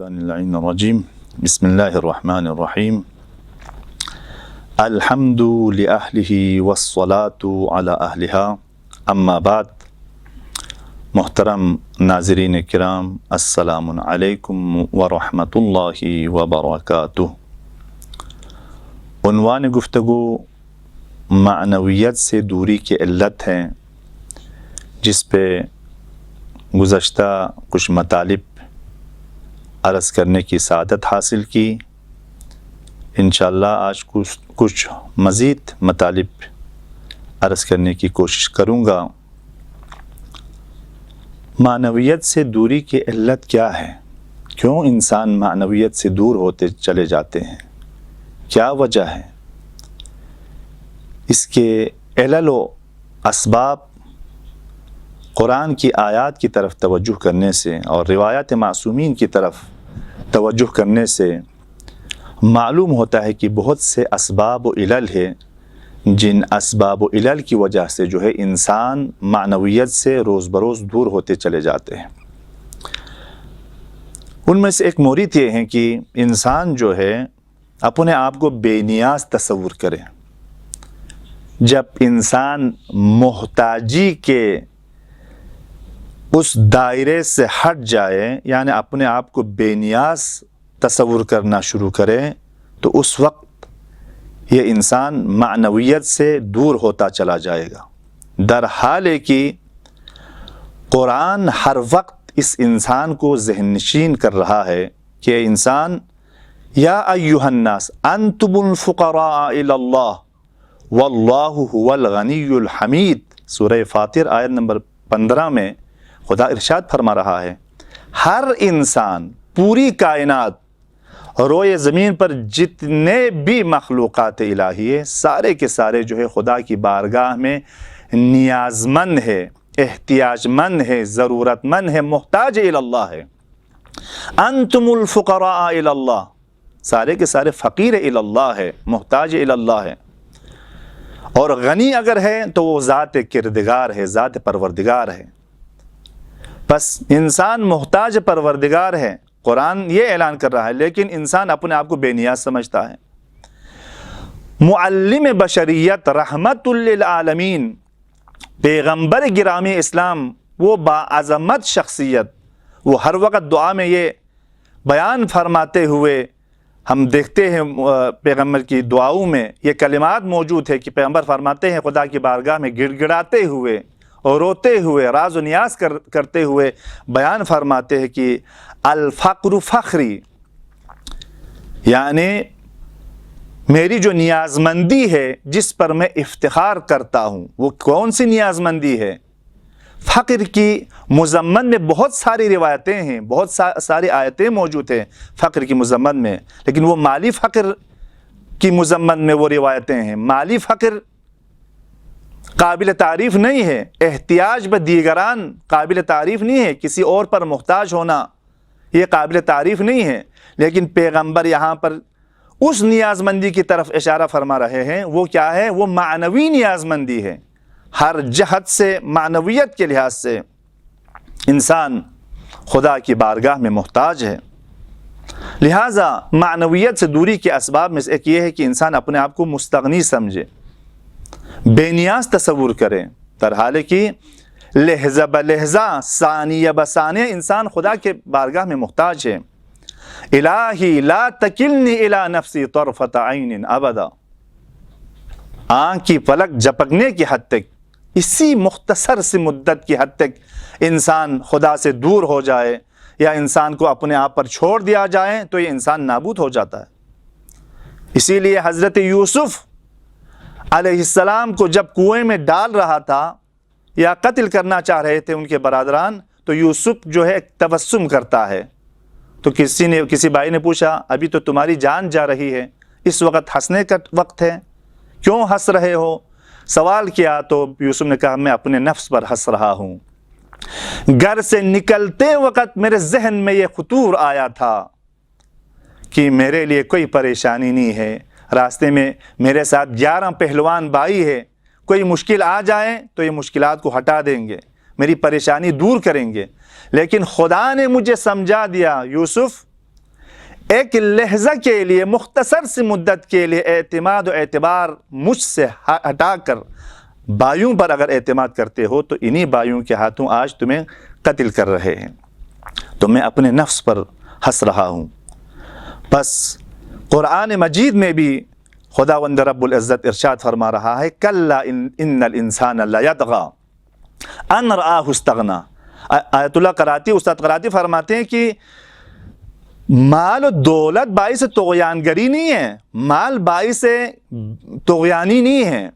اللعین الرجیم بسم اللہ الرحمن الرحیم الحمد لأہلہ والصلاة علی اہلہا اما بعد۔ محترم ناظرین کرام، السلام علیکم ورحمۃ اللہ وبرکاتہ۔ عنوان گفتگو معنویت سے دوری کی علت ہے، جس پہ گزشتہ کچھ مطالب عرض کرنے کی سعادت حاصل کی۔ انشاءاللہ آج کچھ مزید مطالب عرض کرنے کی کوشش کروں گا۔ معنویت سے دوری کی علت کیا ہے؟ کیوں انسان معنویت سے دور ہوتے چلے جاتے ہیں؟ کیا وجہ ہے؟ اس کے علل و اسباب قرآن کی آیات کی طرف توجہ کرنے سے اور روایات معصومین کی طرف توجہ کرنے سے معلوم ہوتا ہے کہ بہت سے اسباب و علل ہے، جن اسباب و علل کی وجہ سے جو ہے انسان معنویت سے روز بروز دور ہوتے چلے جاتے ہیں۔ ان میں سے ایک مورد یہ ہے کہ انسان جو ہے اپنے آپ کو بے نیاز تصور کرے۔ جب انسان محتاجی کے اس دائرے سے ہٹ جائے، یعنی اپنے آپ کو بے نیاز تصور کرنا شروع کرے، تو اس وقت یہ انسان معنویت سے دور ہوتا چلا جائے گا۔ در حال ہے کہ قرآن ہر وقت اس انسان کو ذہن نشین کر رہا ہے کہ انسان یا ایھا الناس انتم الفقراء الی اللہ واللہ هو الغنی الحمید۔ سورہ فاطر آیت نمبر 15 میں خدا ارشاد فرما رہا ہے، ہر انسان، پوری کائنات، روئے زمین پر جتنے بھی مخلوقات الہی، سارے کے سارے جو ہے خدا کی بارگاہ میں نیاز مند ہے، احتیاج مند ہے، ضرورت مند ہے، محتاج الی اللہ ہے۔ انتم الفقراء الی اللہ، سارے کے سارے فقیر الی اللہ ہے، محتاج الی اللہ ہے۔ اور غنی اگر ہے تو وہ ذات کردگار ہے، ذات پروردگار ہے۔ بس انسان محتاج پروردگار ہے، قرآن یہ اعلان کر رہا ہے، لیکن انسان اپنے آپ کو بے نیاز سمجھتا ہے۔ معلم بشریت، رحمت للعالمین، پیغمبر گرامی اسلام، وہ باعظمت شخصیت، وہ ہر وقت دعا میں یہ بیان فرماتے ہوئے ہم دیکھتے ہیں پیغمبر کی دعاؤں میں یہ کلمات موجود ہے کہ پیغمبر فرماتے ہیں خدا کی بارگاہ میں گڑ گڑاتے ہوئے اور روتے ہوئے، راز و نیاز کرتے ہوئے بیان فرماتے ہیں کہ الفقر فخری، یعنی میری جو نیاز مندی ہے جس پر میں افتخار کرتا ہوں، وہ کون سی نیاز مندی ہے؟ فقر کی مذمت میں بہت ساری روایتیں ہیں، بہت ساری آیتیں موجود ہیں فقر کی مذمت میں، لیکن وہ مالی فقر کی مذمت میں وہ روایتیں ہیں۔ مالی فقر قابل تعریف نہیں ہے، احتیاج بدیگران قابل تعریف نہیں ہے، کسی اور پر محتاج ہونا یہ قابل تعریف نہیں ہے، لیکن پیغمبر یہاں پر اس نیاز مندی کی طرف اشارہ فرما رہے ہیں۔ وہ کیا ہے؟ وہ معنوی نیاز مندی ہے۔ ہر جہت سے، معنویت کے لحاظ سے انسان خدا کی بارگاہ میں محتاج ہے۔ لہٰذا معنویت سے دوری کے اسباب میں سے ایک یہ ہے کہ انسان اپنے آپ کو مستغنی سمجھے، بے نیاز تصور کرے، در حال کہ لحظہ بلحظہ، ثانیہ بثانیہ انسان خدا کے بارگاہ میں محتاج ہے۔ الہی لا تکلنی الی نفسی طرفۃ عین ابدا، آنکھ کی پلک جھپکنے کی حد تک، اسی مختصر سی مدت کی حد تک انسان خدا سے دور ہو جائے یا انسان کو اپنے آپ پر چھوڑ دیا جائے تو یہ انسان نابود ہو جاتا ہے۔ اسی لیے حضرت یوسف علیہ السلام کو جب کنویں میں ڈال رہا تھا یا قتل کرنا چاہ رہے تھے ان کے برادران، تو یوسف جو ہے تبسم کرتا ہے، تو کسی بھائی نے پوچھا ابھی تو تمہاری جان جا رہی ہے، اس وقت ہنسنے کا وقت ہے، کیوں ہنس رہے ہو؟ سوال کیا تو یوسف نے کہا میں اپنے نفس پر ہنس رہا ہوں۔ گھر سے نکلتے وقت میرے ذہن میں یہ خطور آیا تھا کہ میرے لیے کوئی پریشانی نہیں ہے، راستے میں میرے ساتھ 11 پہلوان بھائی ہے، کوئی مشکل آ جائے تو یہ مشکلات کو ہٹا دیں گے، میری پریشانی دور کریں گے۔ لیکن خدا نے مجھے سمجھا دیا، یوسف ایک لحظہ کے لیے، مختصر سی مدت کے لیے اعتماد و اعتبار مجھ سے ہٹا کر بھائیوں پر اگر اعتماد کرتے ہو تو انہی بھائیوں کے ہاتھوں آج تمہیں قتل کر رہے ہیں، تو میں اپنے نفس پر ہنس رہا ہوں۔ بس قرآن مجید میں بھی خداوند رب العزت ارشاد فرما رہا ہے کلا ان الانسان لیطغی ان رآہ استغنی۔ آیت اللہ قراتی، استاد قراتی فرماتے ہیں کہ مال و دولت باعث طغیان گری نہیں ہے، مال باعث طغیانی نہیں ہے،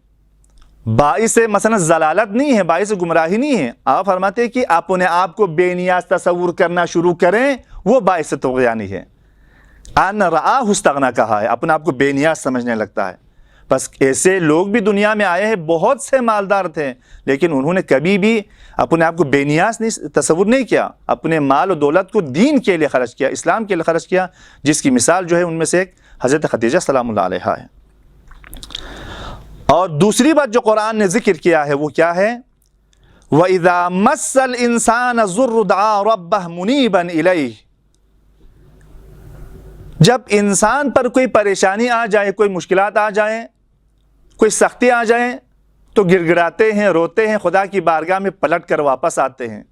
باعث مثلا ضلالت نہیں ہے، باعث گمراہی نہیں ہے۔ آپ فرماتے ہیں کہ اپنے آپ کو بے نیاز تصور کرنا شروع کریں، وہ باعث طغیانی ہے۔ ان رآہ استغنی کہا ہے، اپنے آپ کو بے نیاز سمجھنے لگتا ہے۔ بس ایسے لوگ بھی دنیا میں آئے ہیں، بہت سے مالدار تھے، لیکن انہوں نے کبھی بھی اپنے آپ کو بے نیاز نہیں تصور نہیں کیا، اپنے مال و دولت کو دین کے لیے خرچ کیا، اسلام کے لیے خرچ کیا، جس کی مثال جو ہے ان میں سے ایک حضرت خدیجہ سلام اللہ علیہا ہے۔ اور دوسری بات جو قرآن نے ذکر کیا ہے وہ کیا ہے؟ وَإِذَا مَسَّ الْإِنسَانَ ضُرٌّ دَعَا رَبَّهُ مُنِيبًا إِلَيْهِ، جب انسان پر کوئی پریشانی آ جائے، کوئی مشکلات آ جائیں، کوئی سختی آ جائیں تو گڑ گڑاتے ہیں، روتے ہیں، خدا کی بارگاہ میں پلٹ کر واپس آتے ہیں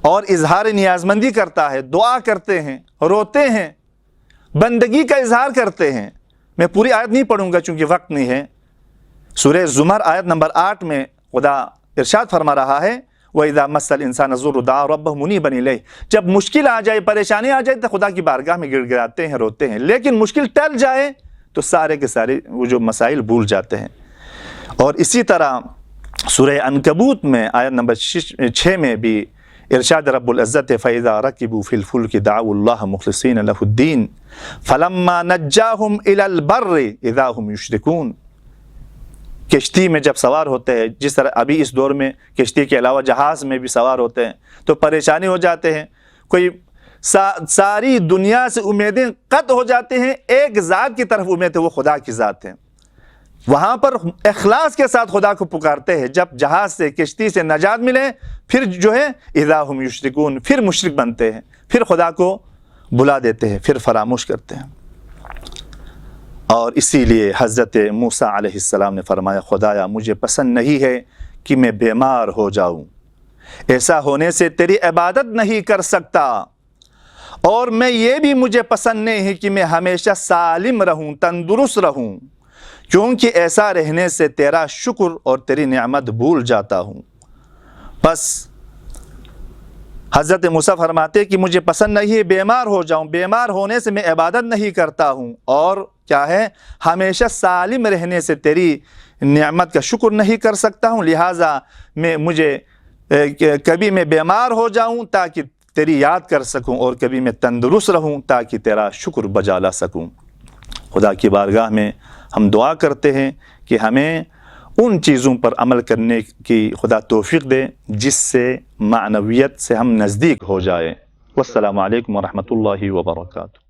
اور اظہار نیازمندی کرتا ہے، دعا کرتے ہیں، روتے ہیں، بندگی کا اظہار کرتے ہیں۔ میں پوری آیت نہیں پڑھوں گا چونکہ وقت نہیں ہے۔ سورہ زمر آیت نمبر 8 میں خدا ارشاد فرما رہا ہے وَإِذَا مَسَّ الْإِنسَانَ ضُرٌّ دَعَا رَبَّهُ مُنِيبًا إِلَيْهِ، جب مشکل آ جائے، پریشانی آ جائے تو خدا کی بارگاہ میں گڑ گڑاتے ہیں، روتے ہیں، لیکن مشکل ٹل جائے تو سارے کے سارے وہ جو مسائل بھول جاتے ہیں۔ اور اسی طرح سورہ عنکبوت میں آیت نمبر 6 میں بھی ارشاد رب العزت فَإِذَا رَكِبُوا فِي الْفُلْكِ دَعَوُا اللَّهَ مُخْلِصِينَ لَهُ الدِّينَ فَلَمَّا نَجَّاهُمْ إِلَى الْبَرِّ إِذَا هُمْ يُشْرِكُونَ۔ کشتی میں جب سوار ہوتے ہیں، جس طرح ابھی اس دور میں کشتی کے علاوہ جہاز میں بھی سوار ہوتے ہیں تو پریشانی ہو جاتے ہیں، کوئی ساری دنیا سے امیدیں قطع ہو جاتے ہیں، ایک ذات کی طرف امید ہے، وہ خدا کی ذات ہے۔ وہاں پر اخلاص کے ساتھ خدا کو پکارتے ہیں، جب جہاز سے، کشتی سے نجات ملے پھر جو ہے اذا ہم یشرکون، پھر مشرک بنتے ہیں، پھر خدا کو بلا دیتے ہیں، پھر فراموش کرتے ہیں۔ اور اسی لیے حضرت موسیٰ علیہ السلام نے فرمایا خدایا مجھے پسند نہیں ہے کہ میں بیمار ہو جاؤں، ایسا ہونے سے تیری عبادت نہیں کر سکتا، اور میں یہ بھی مجھے پسند نہیں ہے کہ میں ہمیشہ سالم رہوں، تندرست رہوں، کیونکہ ایسا رہنے سے تیرا شکر اور تیری نعمت بھول جاتا ہوں۔ بس حضرت موسیٰ فرماتے کہ مجھے پسند نہیں ہے بیمار ہو جاؤں، بیمار ہونے سے میں عبادت نہیں کرتا ہوں، اور کیا ہے ہمیشہ سالم رہنے سے تیری نعمت کا شکر نہیں کر سکتا ہوں، لہٰذا مجھے کبھی میں بیمار ہو جاؤں تاکہ تیری یاد کر سکوں، اور کبھی میں تندرست رہوں تاکہ تیرا شکر بجا لا سکوں۔ خدا کی بارگاہ میں ہم دعا کرتے ہیں کہ ہمیں ان چیزوں پر عمل کرنے کی خدا توفیق دے جس سے معنویت سے ہم نزدیک ہو جائیں۔ والسلام علیکم ورحمۃ اللہ وبرکاتہ۔